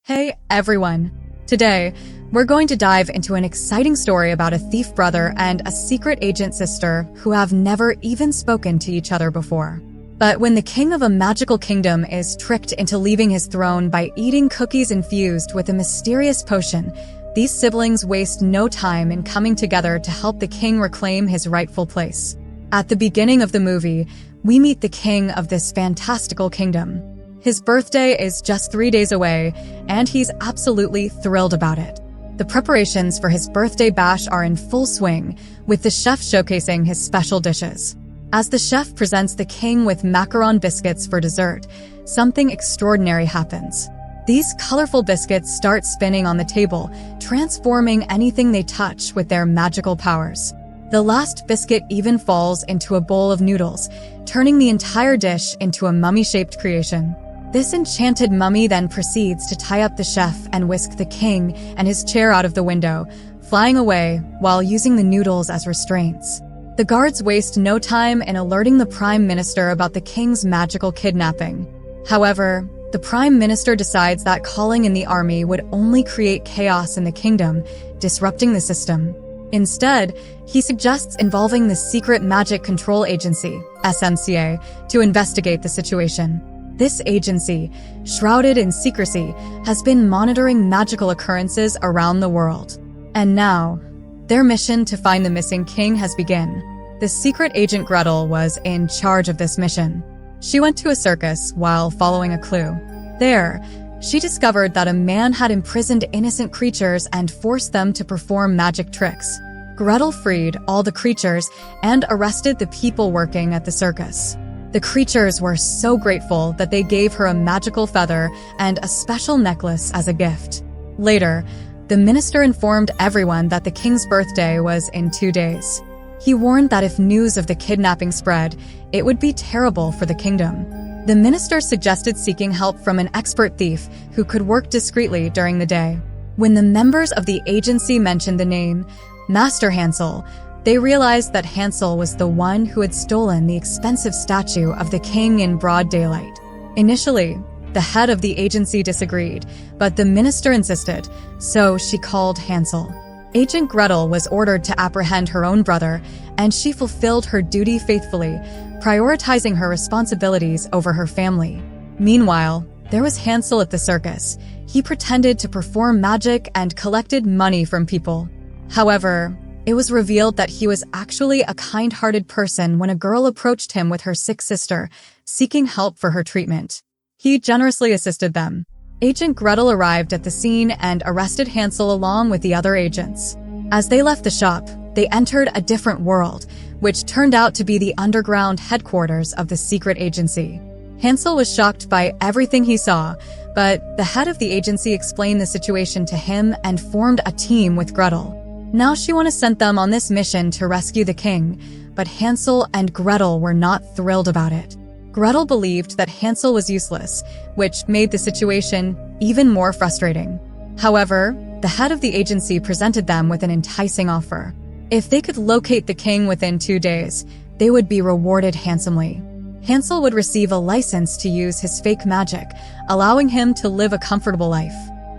Hey everyone! Today, we're going to dive into an exciting story about a thief brother and a secret agent sister who have never even spoken to each other before. But when the king of a magical kingdom is tricked into leaving his throne by eating cookies infused with a mysterious potion, these siblings waste no time in coming together to help the king reclaim his rightful place. At the beginning of the movie, we meet the king of this fantastical kingdom. His birthday is just 3 days away, and he's absolutely thrilled about it. The preparations for his birthday bash are in full swing, with the chef showcasing his special dishes. As the chef presents the king with macaron biscuits for dessert, something extraordinary happens. These colorful biscuits start spinning on the table, transforming anything they touch with their magical powers. The last biscuit even falls into a bowl of noodles, turning the entire dish into a mummy-shaped creation. This enchanted mummy then proceeds to tie up the chef and whisk the king and his chair out of the window, flying away while using the noodles as restraints. The guards waste no time in alerting the prime minister about the king's magical kidnapping. However, the prime minister decides that calling in the army would only create chaos in the kingdom, disrupting the system. Instead, he suggests involving the Secret Magic Control Agency, SMCA, to investigate the situation. This agency, shrouded in secrecy, has been monitoring magical occurrences around the world. And now, their mission to find the missing king has begun. The secret agent Gretel was in charge of this mission. She went to a circus while following a clue. There, she discovered that a man had imprisoned innocent creatures and forced them to perform magic tricks. Gretel freed all the creatures and arrested the people working at the circus. The creatures were so grateful that they gave her a magical feather and a special necklace as a gift. Later, the minister informed everyone that the king's birthday was in 2 days. He warned that if news of the kidnapping spread, it would be terrible for the kingdom. The minister suggested seeking help from an expert thief who could work discreetly during the day. When the members of the agency mentioned the name Master Hansel, they realized that Hansel was the one who had stolen the expensive statue of the king in broad daylight. Initially, the head of the agency disagreed, but the minister insisted, so she called Hansel. Agent Gretel was ordered to apprehend her own brother, and she fulfilled her duty faithfully, prioritizing her responsibilities over her family. Meanwhile, there was Hansel at the circus. He pretended to perform magic and collected money from people. However, it was revealed that he was actually a kind-hearted person when a girl approached him with her sick sister, seeking help for her treatment. He generously assisted them. Agent Gretel arrived at the scene and arrested Hansel along with the other agents. As they left the shop, they entered a different world, which turned out to be the underground headquarters of the secret agency. Hansel was shocked by everything he saw, but the head of the agency explained the situation to him and formed a team with Gretel. Now she wanted to send them on this mission to rescue the king, but Hansel and Gretel were not thrilled about it. Gretel believed that Hansel was useless, which made the situation even more frustrating. However, the head of the agency presented them with an enticing offer. If they could locate the king within 2 days, they would be rewarded handsomely. Hansel would receive a license to use his fake magic, allowing him to live a comfortable life.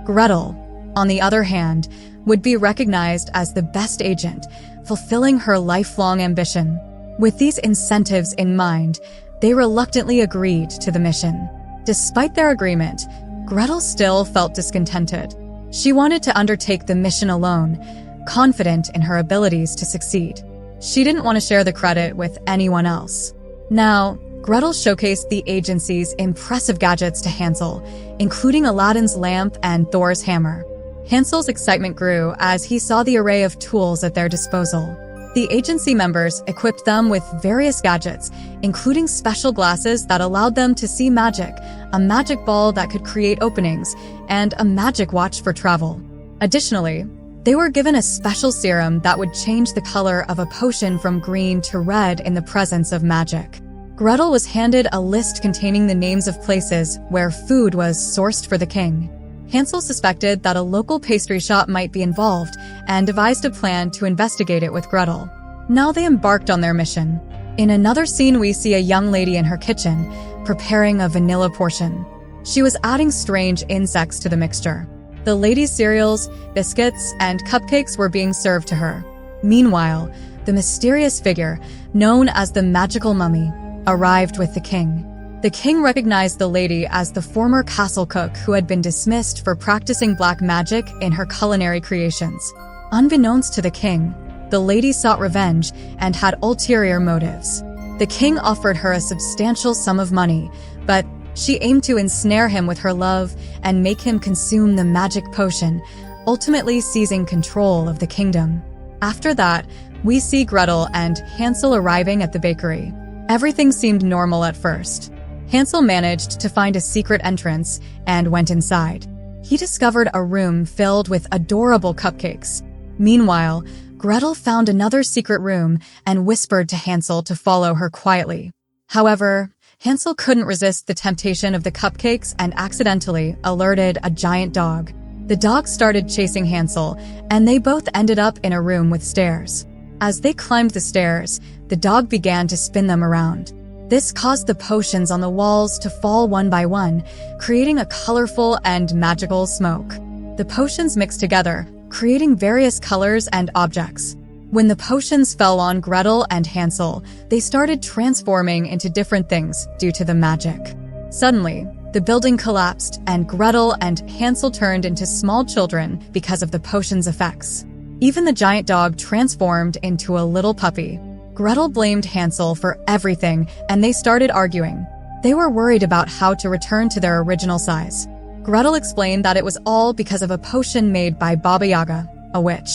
Gretel, on the other hand, would be recognized as the best agent, fulfilling her lifelong ambition. With these incentives in mind, they reluctantly agreed to the mission. Despite their agreement, Gretel still felt discontented. She wanted to undertake the mission alone, confident in her abilities to succeed. She didn't want to share the credit with anyone else. Now, Gretel showcased the agency's impressive gadgets to Hansel, including Aladdin's lamp and Thor's hammer. Hansel's excitement grew as he saw the array of tools at their disposal. The agency members equipped them with various gadgets, including special glasses that allowed them to see magic, a magic ball that could create openings, and a magic watch for travel. Additionally, they were given a special serum that would change the color of a potion from green to red in the presence of magic. Gretel was handed a list containing the names of places where food was sourced for the king. Hansel suspected that a local pastry shop might be involved and devised a plan to investigate it with Gretel. Now they embarked on their mission. In another scene, we see a young lady in her kitchen, preparing a vanilla portion. She was adding strange insects to the mixture. The lady's cereals, biscuits, and cupcakes were being served to her. Meanwhile, the mysterious figure, known as the magical mummy, arrived with the king. The king recognized the lady as the former castle cook who had been dismissed for practicing black magic in her culinary creations. Unbeknownst to the king, the lady sought revenge and had ulterior motives. The king offered her a substantial sum of money, but she aimed to ensnare him with her love and make him consume the magic potion, ultimately seizing control of the kingdom. After that, we see Gretel and Hansel arriving at the bakery. Everything seemed normal at first. Hansel managed to find a secret entrance and went inside. He discovered a room filled with adorable cupcakes. Meanwhile, Gretel found another secret room and whispered to Hansel to follow her quietly. However, Hansel couldn't resist the temptation of the cupcakes and accidentally alerted a giant dog. The dog started chasing Hansel, and they both ended up in a room with stairs. As they climbed the stairs, the dog began to spin them around. This caused the potions on the walls to fall one by one, creating a colorful and magical smoke. The potions mixed together, creating various colors and objects. When the potions fell on Gretel and Hansel, they started transforming into different things due to the magic. Suddenly, the building collapsed and Gretel and Hansel turned into small children because of the potion's effects. Even the giant dog transformed into a little puppy. Gretel blamed Hansel for everything and they started arguing. They were worried about how to return to their original size. Gretel explained that it was all because of a potion made by Baba Yaga, a witch.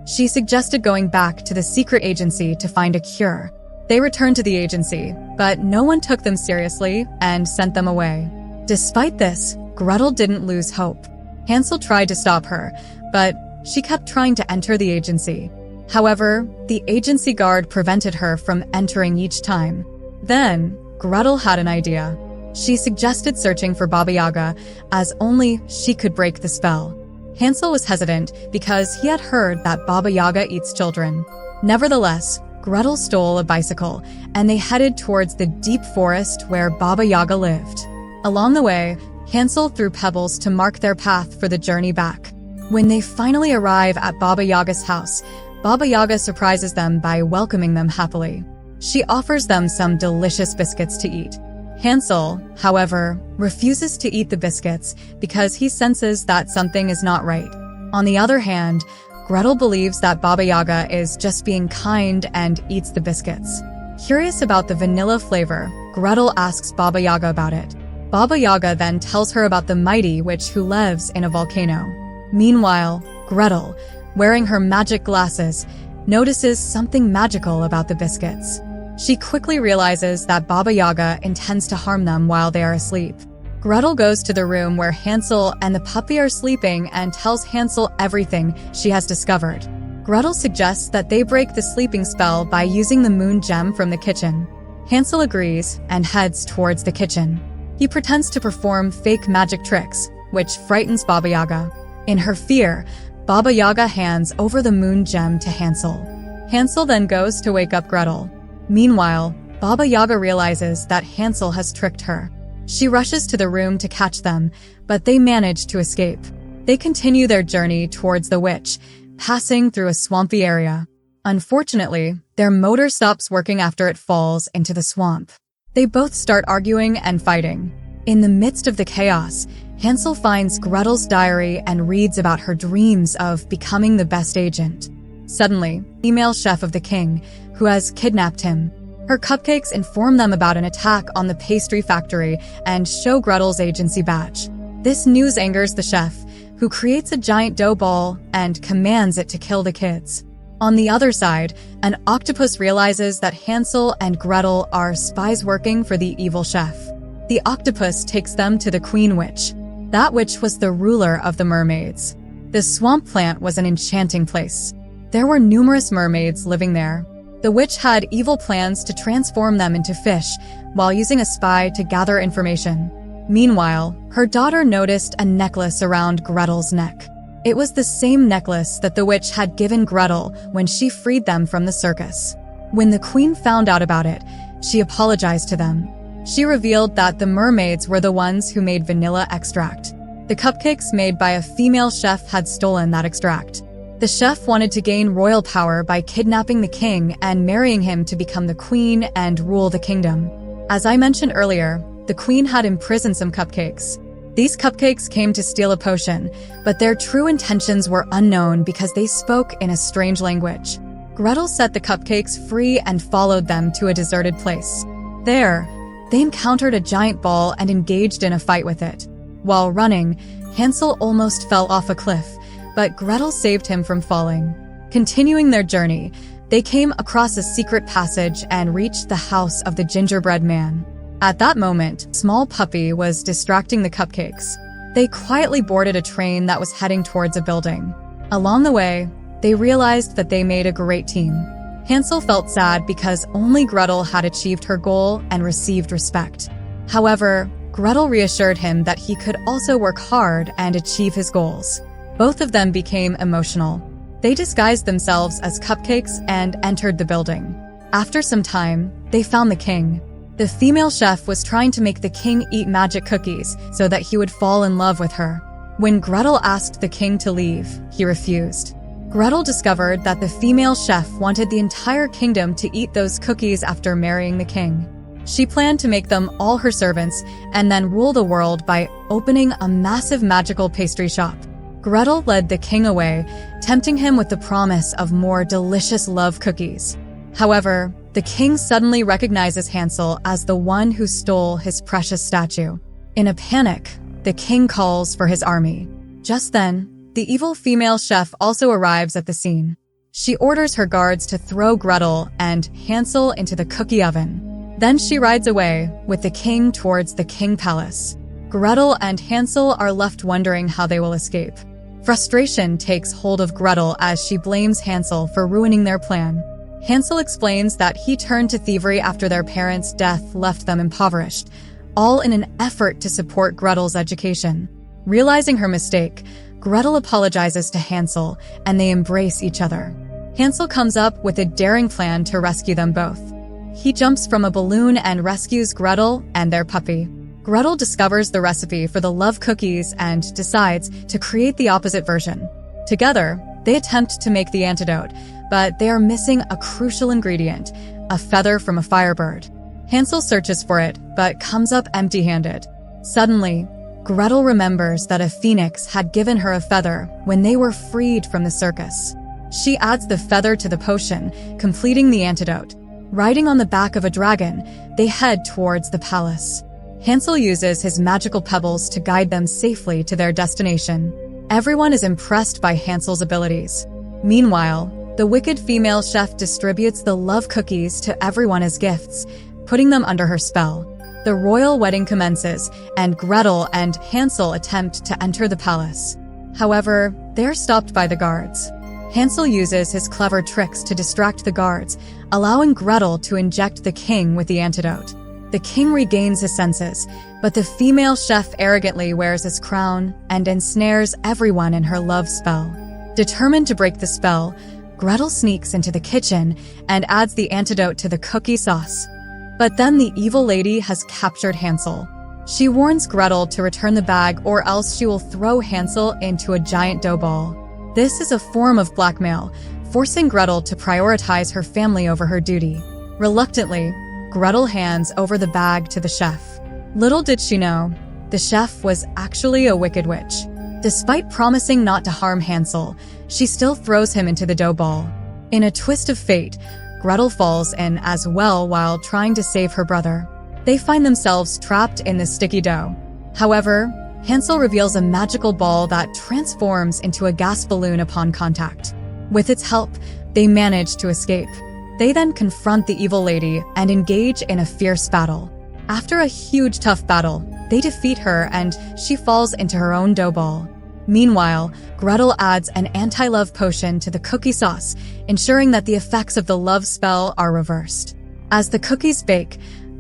She suggested going back to the secret agency to find a cure. They returned to the agency, but no one took them seriously and sent them away. Despite this, Gretel didn't lose hope. Hansel tried to stop her, but she kept trying to enter the agency. However, the agency guard prevented her from entering each time. Then, Gretel had an idea. She suggested searching for Baba Yaga, as only she could break the spell. Hansel was hesitant because he had heard that Baba Yaga eats children. Nevertheless, Gretel stole a bicycle, and they headed towards the deep forest where Baba Yaga lived. Along the way, Hansel threw pebbles to mark their path for the journey back. When they finally arrive at Baba Yaga's house, Baba Yaga surprises them by welcoming them happily. She offers them some delicious biscuits to eat. Hansel, however, refuses to eat the biscuits because he senses that something is not right. On the other hand, Gretel believes that Baba Yaga is just being kind and eats the biscuits. Curious about the vanilla flavor, Gretel asks Baba Yaga about it. Baba Yaga then tells her about the mighty witch who lives in a volcano. Meanwhile, Gretel, wearing her magic glasses, notices something magical about the biscuits. She quickly realizes that Baba Yaga intends to harm them while they are asleep. Gretel goes to the room where Hansel and the puppy are sleeping and tells Hansel everything she has discovered. Gretel suggests that they break the sleeping spell by using the moon gem from the kitchen. Hansel agrees and heads towards the kitchen. He pretends to perform fake magic tricks, which frightens Baba Yaga. In her fear, Baba Yaga hands over the moon gem to Hansel. Hansel then goes to wake up Gretel. Meanwhile, Baba Yaga realizes that Hansel has tricked her. She rushes to the room to catch them, but they manage to escape. They continue their journey towards the witch, passing through a swampy area. Unfortunately, their motor stops working after it falls into the swamp. They both start arguing and fighting. In the midst of the chaos, Hansel finds Gretel's diary and reads about her dreams of becoming the best agent. Suddenly, female chef of the king, who has kidnapped him. Her cupcakes inform them about an attack on the pastry factory and show Gretel's agency badge. This news angers the chef, who creates a giant dough ball and commands it to kill the kids. On the other side, an octopus realizes that Hansel and Gretel are spies working for the evil chef. The octopus takes them to the Queen Witch. That witch was the ruler of the mermaids. The swamp plant was an enchanting place. There were numerous mermaids living there. The witch had evil plans to transform them into fish while using a spy to gather information. Meanwhile, her daughter noticed a necklace around Gretel's neck. It was the same necklace that the witch had given Gretel when she freed them from the circus. When the queen found out about it, she apologized to them. She revealed that the mermaids were the ones who made vanilla extract. The cupcakes made by a female chef had stolen that extract. The chef wanted to gain royal power by kidnapping the king and marrying him to become the queen and rule the kingdom. As I mentioned earlier, the queen had imprisoned some cupcakes. These cupcakes came to steal a potion, but their true intentions were unknown because they spoke in a strange language. Gretel set the cupcakes free and followed them to a deserted place. There, they encountered a giant ball and engaged in a fight with it. While running, Hansel almost fell off a cliff, but Gretel saved him from falling. Continuing their journey, they came across a secret passage and reached the house of the gingerbread man. At that moment, Small Puppy was distracting the cupcakes. They quietly boarded a train that was heading towards a building. Along the way, they realized that they made a great team. Hansel felt sad because only Gretel had achieved her goal and received respect. However, Gretel reassured him that he could also work hard and achieve his goals. Both of them became emotional. They disguised themselves as cupcakes and entered the building. After some time, they found the king. The female chef was trying to make the king eat magic cookies so that he would fall in love with her. When Gretel asked the king to leave, he refused. Gretel discovered that the female chef wanted the entire kingdom to eat those cookies after marrying the king. She planned to make them all her servants and then rule the world by opening a massive magical pastry shop. Gretel led the king away, tempting him with the promise of more delicious love cookies. However, the king suddenly recognizes Hansel as the one who stole his precious statue. In a panic, the king calls for his army. Just then, the evil female chef also arrives at the scene. She orders her guards to throw Gretel and Hansel into the cookie oven. Then she rides away with the king towards the king palace. Gretel and Hansel are left wondering how they will escape. Frustration takes hold of Gretel as she blames Hansel for ruining their plan. Hansel explains that he turned to thievery after their parents' death left them impoverished, all in an effort to support Gretel's education. Realizing her mistake, Gretel apologizes to Hansel and they embrace each other. Hansel comes up with a daring plan to rescue them both. He jumps from a balloon and rescues Gretel and their puppy. Gretel discovers the recipe for the love cookies and decides to create the opposite version. Together, they attempt to make the antidote, but they are missing a crucial ingredient, a feather from a firebird. Hansel searches for it, but comes up empty-handed. Suddenly, Gretel remembers that a phoenix had given her a feather when they were freed from the circus. She adds the feather to the potion, completing the antidote. Riding on the back of a dragon, they head towards the palace. Hansel uses his magical pebbles to guide them safely to their destination. Everyone is impressed by Hansel's abilities. Meanwhile, the wicked female chef distributes the love cookies to everyone as gifts, putting them under her spell. The royal wedding commences, and Gretel and Hansel attempt to enter the palace. However, they are stopped by the guards. Hansel uses his clever tricks to distract the guards, allowing Gretel to inject the king with the antidote. The king regains his senses, but the female chef arrogantly wears his crown and ensnares everyone in her love spell. Determined to break the spell, Gretel sneaks into the kitchen and adds the antidote to the cookie sauce. But then the evil lady has captured Hansel. She warns Gretel to return the bag or else she will throw Hansel into a giant dough ball. This is a form of blackmail, forcing Gretel to prioritize her family over her duty. Reluctantly, Gretel hands over the bag to the chef. Little did she know, the chef was actually a wicked witch. Despite promising not to harm Hansel, she still throws him into the dough ball. In a twist of fate, Gretel falls in as well while trying to save her brother. They find themselves trapped in the sticky dough. However, Hansel reveals a magical ball that transforms into a gas balloon upon contact. With its help, they manage to escape. They then confront the evil lady and engage in a fierce battle. After a huge tough battle, they defeat her and she falls into her own dough ball. Meanwhile, Gretel adds an anti-love potion to the cookie sauce, ensuring that the effects of the love spell are reversed. As the cookies bake,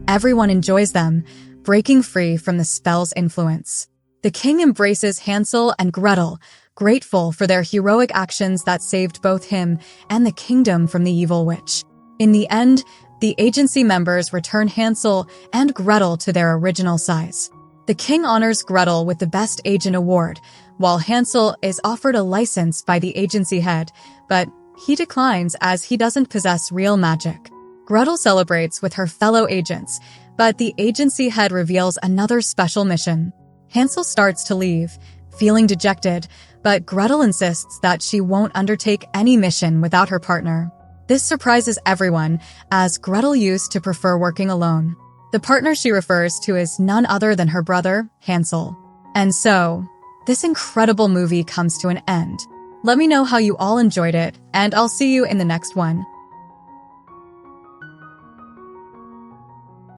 everyone enjoys them, breaking free from the spell's influence. The king embraces Hansel and Gretel, grateful for their heroic actions that saved both him and the kingdom from the evil witch. In the end, The agency members return Hansel and Gretel to their original size. The king honors Gretel with the Best Agent award, while Hansel is offered a license by the agency head, but he declines as he doesn't possess real magic. Gretel celebrates with her fellow agents, but the agency head reveals another special mission. Hansel starts to leave, feeling dejected, but Gretel insists that she won't undertake any mission without her partner. This surprises everyone, as Gretel used to prefer working alone. The partner she refers to is none other than her brother, Hansel. And so, this incredible movie comes to an end. Let me know how you all enjoyed it, and I'll see you in the next one.